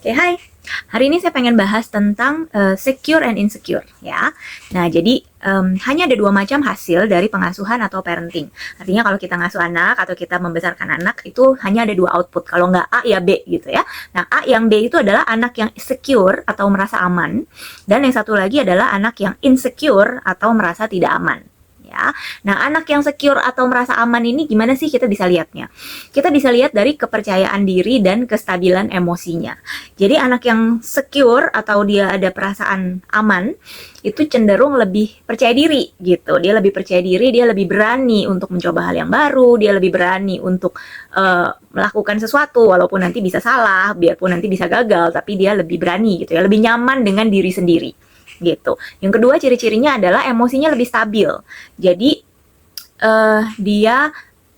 Oke, hai. Hari ini saya pengen bahas tentang secure and insecure, ya. Nah, jadi hanya ada dua macam hasil dari pengasuhan atau parenting. Artinya kalau kita ngasuh anak atau kita membesarkan anak itu hanya ada dua output. Kalau nggak A ya B gitu ya. Nah, A yang B itu adalah anak yang secure atau merasa aman, dan yang satu lagi adalah anak yang insecure atau merasa tidak aman. Ya. Nah, anak yang secure atau merasa aman ini gimana sih kita bisa lihatnya? Kita bisa lihat dari kepercayaan diri dan kestabilan emosinya. Jadi anak yang secure atau dia ada perasaan aman, itu cenderung lebih percaya diri gitu. Dia lebih percaya diri, dia lebih berani untuk mencoba hal yang baru, dia lebih berani untuk melakukan sesuatu walaupun nanti bisa salah, biarpun nanti bisa gagal, tapi dia lebih berani gitu ya, lebih nyaman dengan diri sendiri gitu. Yang kedua ciri-cirinya adalah emosinya lebih stabil. Jadi dia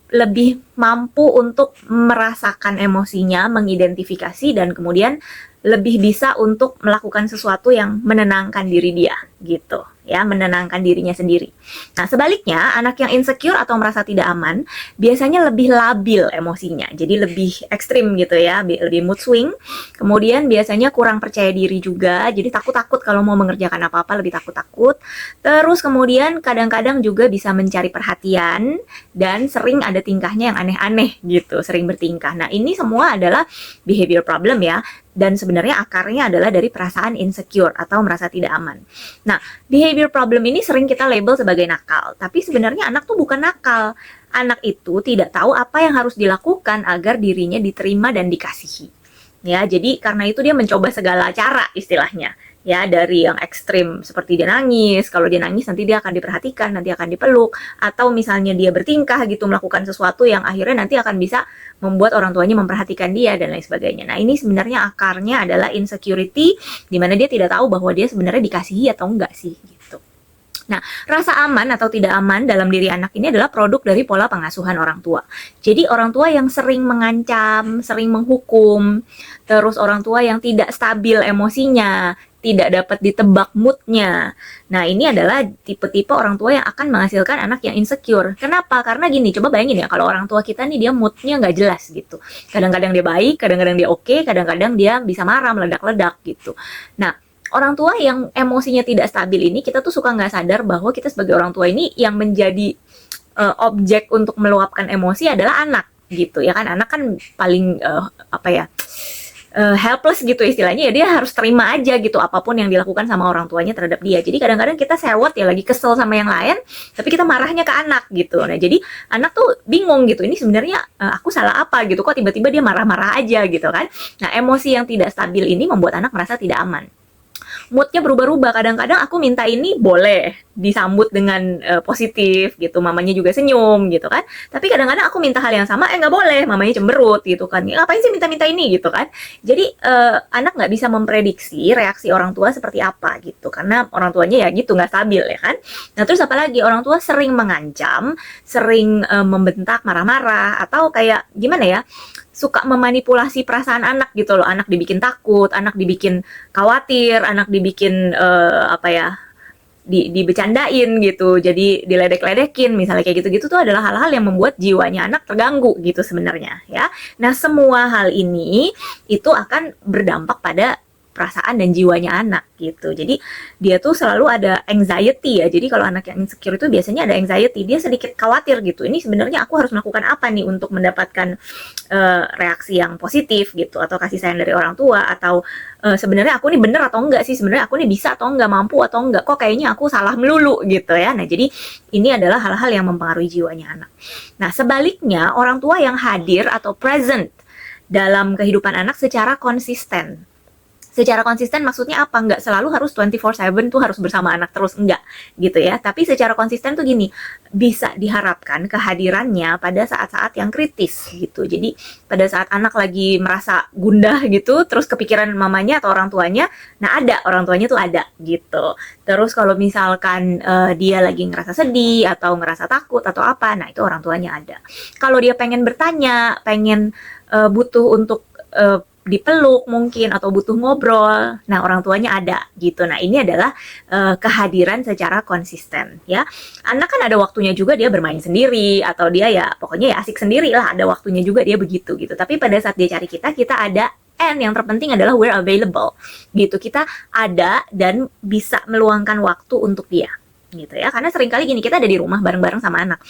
lebih mampu untuk merasakan emosinya, mengidentifikasi, dan kemudian lebih bisa untuk melakukan sesuatu yang menenangkan diri dia, gitu ya, menenangkan dirinya sendiri. Nah, sebaliknya, anak yang insecure atau merasa tidak aman, biasanya lebih labil emosinya, jadi lebih ekstrim gitu ya, lebih mood swing, kemudian biasanya kurang percaya diri juga, jadi takut-takut kalau mau mengerjakan apa-apa, lebih takut-takut, terus kemudian kadang-kadang juga bisa mencari perhatian, dan sering ada tingkahnya yang aneh-aneh gitu, sering bertingkah. Nah, ini semua adalah behavior problem ya, dan sebenarnya akarnya adalah dari perasaan insecure atau merasa tidak aman. Nah, behavior problem ini sering kita label sebagai nakal, tapi sebenarnya anak tuh bukan nakal. Anak itu tidak tahu apa yang harus dilakukan agar dirinya diterima dan dikasihi. Ya, jadi karena itu dia mencoba segala cara istilahnya. Ya, dari yang ekstrim seperti dia nangis, kalau dia nangis nanti dia akan diperhatikan, nanti akan dipeluk, atau misalnya dia bertingkah gitu, melakukan sesuatu yang akhirnya nanti akan bisa membuat orang tuanya memperhatikan dia dan lain sebagainya. Nah, ini sebenarnya akarnya adalah insecurity, di mana dia tidak tahu bahwa dia sebenarnya dikasihi atau enggak sih gitu. Nah, rasa aman atau tidak aman dalam diri anak ini adalah produk dari pola pengasuhan orang tua. Jadi orang tua yang sering mengancam, sering menghukum, terus orang tua yang tidak stabil emosinya, tidak dapat ditebak moodnya. Nah, ini adalah tipe-tipe orang tua yang akan menghasilkan anak yang insecure. Kenapa? Karena gini, coba bayangin ya, kalau orang tua kita nih dia moodnya nggak jelas gitu. Kadang-kadang dia baik, kadang-kadang dia oke, kadang-kadang dia bisa marah, meledak-ledak gitu. Nah, orang tua yang emosinya tidak stabil ini, kita tuh suka nggak sadar bahwa kita sebagai orang tua ini yang menjadi objek untuk meluapkan emosi adalah anak gitu ya kan. Anak kan paling helpless gitu istilahnya, ya dia harus terima aja gitu apapun yang dilakukan sama orang tuanya terhadap dia. Jadi kadang-kadang kita sewot ya, lagi kesel sama yang lain, tapi kita marahnya ke anak gitu. Nah, jadi anak tuh bingung gitu, ini sebenarnya aku salah apa gitu, kok tiba-tiba dia marah-marah aja gitu kan. Nah, emosi yang tidak stabil ini membuat anak merasa tidak aman. Moodnya berubah-ubah, kadang-kadang aku minta ini boleh disambut dengan positif gitu, mamanya juga senyum gitu kan, tapi kadang-kadang aku minta hal yang sama, nggak boleh, mamanya cemberut gitu kan, ngapain sih minta-minta ini gitu kan. Jadi anak nggak bisa memprediksi reaksi orang tua seperti apa gitu, karena orang tuanya ya gitu, nggak stabil ya kan. Nah, terus apalagi orang tua sering mengancam, sering membentak, marah-marah, atau kayak gimana ya, suka memanipulasi perasaan anak gitu loh. Anak dibikin takut, anak dibikin khawatir, anak dibikin dibecandain gitu, jadi diledek-ledekin misalnya, kayak gitu-gitu tuh adalah hal-hal yang membuat jiwanya anak terganggu gitu sebenarnya ya. Nah, semua hal ini itu akan berdampak pada perasaan dan jiwanya anak gitu. Jadi dia tuh selalu ada anxiety ya. Jadi kalau anak yang insecure itu biasanya ada anxiety, dia sedikit khawatir gitu. Ini sebenarnya aku harus melakukan apa nih untuk mendapatkan reaksi yang positif gitu, atau kasih sayang dari orang tua, atau sebenarnya aku nih bener atau enggak sih, sebenarnya aku nih bisa atau enggak, mampu atau enggak, kok kayaknya aku salah melulu gitu ya. Nah, jadi ini adalah hal-hal yang mempengaruhi jiwanya anak. Nah, sebaliknya orang tua yang hadir atau present dalam kehidupan anak secara konsisten. Secara konsisten maksudnya apa? Nggak selalu harus 24/7 tuh harus bersama anak terus, enggak gitu ya. Tapi secara konsisten tuh gini, bisa diharapkan kehadirannya pada saat-saat yang kritis gitu. Jadi pada saat anak lagi merasa gundah gitu, terus kepikiran mamanya atau orang tuanya, nah ada orang tuanya tuh ada gitu. Terus kalau misalkan dia lagi ngerasa sedih atau ngerasa takut atau apa, nah itu orang tuanya ada. Kalau dia pengen bertanya, pengen butuh untuk dipeluk mungkin, atau butuh ngobrol, nah orang tuanya ada gitu. Nah, ini adalah kehadiran secara konsisten ya. Anak kan ada waktunya juga dia bermain sendiri, atau dia ya pokoknya ya asik sendiri lah, ada waktunya juga dia begitu gitu. Tapi pada saat dia cari kita ada And yang terpenting adalah we're available gitu, kita ada dan bisa meluangkan waktu untuk dia gitu ya. Karena seringkali gini, kita ada di rumah bareng-bareng sama anak,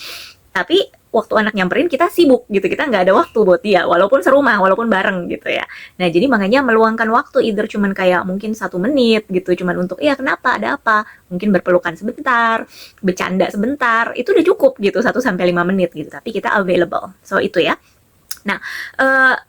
tapi waktu anak nyamperin kita sibuk gitu, kita nggak ada waktu buat dia, walaupun serumah, walaupun bareng gitu ya. Nah jadi makanya meluangkan waktu, either cuman kayak mungkin 1 menit gitu, cuman untuk iya kenapa, ada apa, mungkin berpelukan sebentar, bercanda sebentar, itu udah cukup gitu, 1 sampai 5 menit gitu, tapi kita available. So itu ya. Nah,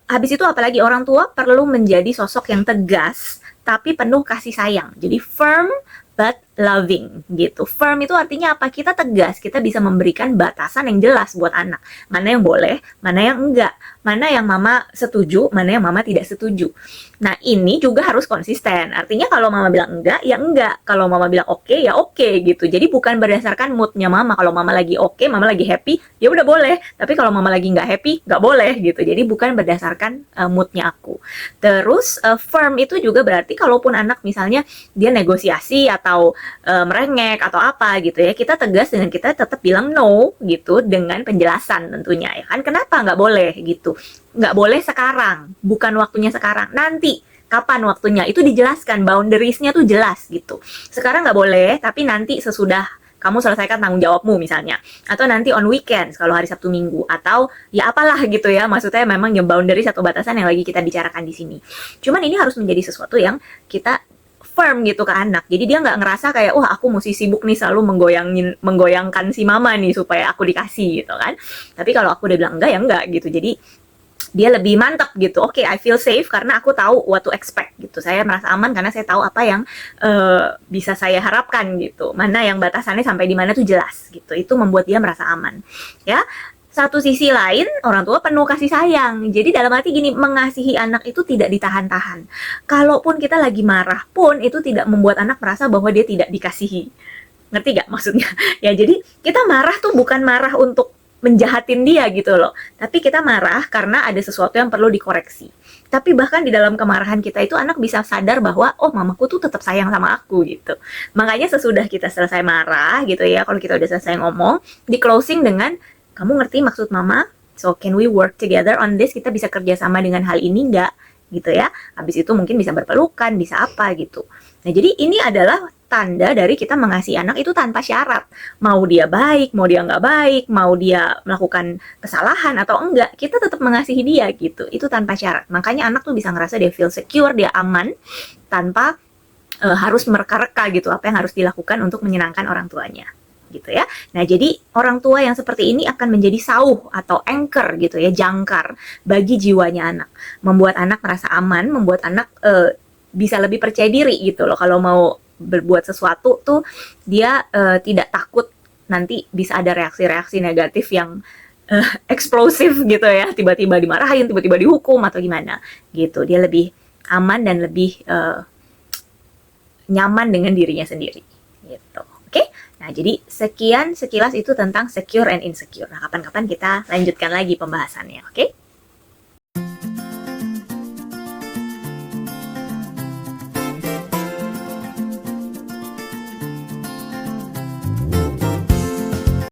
habis itu apalagi orang tua perlu menjadi sosok yang tegas tapi penuh kasih sayang. Jadi firm but loving gitu. Firm itu artinya apa? Kita tegas, kita bisa memberikan batasan yang jelas buat anak. Mana yang boleh, mana yang enggak. Mana yang mama setuju, mana yang mama tidak setuju. Nah, ini juga harus konsisten. Artinya kalau mama bilang enggak, ya enggak. Kalau mama bilang oke, ya oke gitu. Jadi bukan berdasarkan moodnya mama. Kalau mama lagi oke, mama lagi happy, ya udah boleh. Tapi kalau mama lagi nggak happy, nggak boleh gitu. Jadi bukan berdasarkan moodnya aku. Terus firm itu juga berarti kalaupun anak misalnya dia negosiasi atau merengek atau apa gitu ya, kita tegas dengan kita tetap bilang no gitu dengan penjelasan tentunya ya kan, kenapa nggak boleh gitu, nggak boleh sekarang, bukan waktunya sekarang, nanti kapan waktunya itu dijelaskan, boundariesnya tuh jelas gitu. Sekarang nggak boleh, tapi nanti sesudah kamu selesaikan tanggung jawabmu misalnya, atau nanti on weekends kalau hari Sabtu Minggu, atau ya apalah gitu ya, maksudnya memang yang boundaries atau batasan yang lagi kita bicarakan di sini. Cuman ini harus menjadi sesuatu yang kita firm gitu ke anak. Jadi dia nggak ngerasa kayak, wah aku mesti sibuk nih selalu menggoyangkan si mama nih supaya aku dikasih gitu kan. Tapi kalau aku udah bilang enggak ya enggak gitu. Jadi dia lebih mantap gitu. Oke, I feel safe karena aku tahu what to expect gitu. Saya merasa aman karena saya tahu apa yang bisa saya harapkan gitu. Mana yang batasannya sampai di mana tuh jelas gitu. Itu membuat dia merasa aman. Ya. Satu sisi lain, orang tua penuh kasih sayang. Jadi dalam arti gini, mengasihi anak itu tidak ditahan-tahan. Kalaupun kita lagi marah pun, itu tidak membuat anak merasa bahwa dia tidak dikasihi. Ngerti gak maksudnya? Ya jadi kita marah tuh bukan marah untuk menjahatin dia gitu loh. Tapi kita marah karena ada sesuatu yang perlu dikoreksi. Tapi bahkan di dalam kemarahan kita itu anak bisa sadar bahwa, oh mamaku tuh tetap sayang sama aku gitu. Makanya sesudah kita selesai marah gitu ya, kalau kita udah selesai ngomong, di closing dengan, kamu ngerti maksud mama? So can we work together on this? Kita bisa kerjasama dengan hal ini nggak? Gitu ya. Habis itu mungkin bisa berpelukan, bisa apa gitu. Nah jadi ini adalah tanda dari kita mengasihi anak itu tanpa syarat. Mau dia baik, mau dia nggak baik, mau dia melakukan kesalahan atau enggak, kita tetap mengasihi dia gitu. Itu tanpa syarat. Makanya anak tuh bisa ngerasa dia feel secure, dia aman, tanpa harus mereka-reka gitu apa yang harus dilakukan untuk menyenangkan orang tuanya. Gitu ya. Nah, jadi orang tua yang seperti ini akan menjadi sauh atau anchor gitu ya, jangkar bagi jiwanya anak. Membuat anak merasa aman, membuat anak bisa lebih percaya diri gitu loh. Kalau mau berbuat sesuatu tuh dia tidak takut nanti bisa ada reaksi-reaksi negatif yang eksplosif gitu ya, tiba-tiba dimarahin, tiba-tiba dihukum atau gimana gitu. Dia lebih aman dan lebih nyaman dengan dirinya sendiri gitu. Oke? Nah, jadi sekian sekilas itu tentang secure and insecure. Nah, kapan-kapan kita lanjutkan lagi pembahasannya, oke?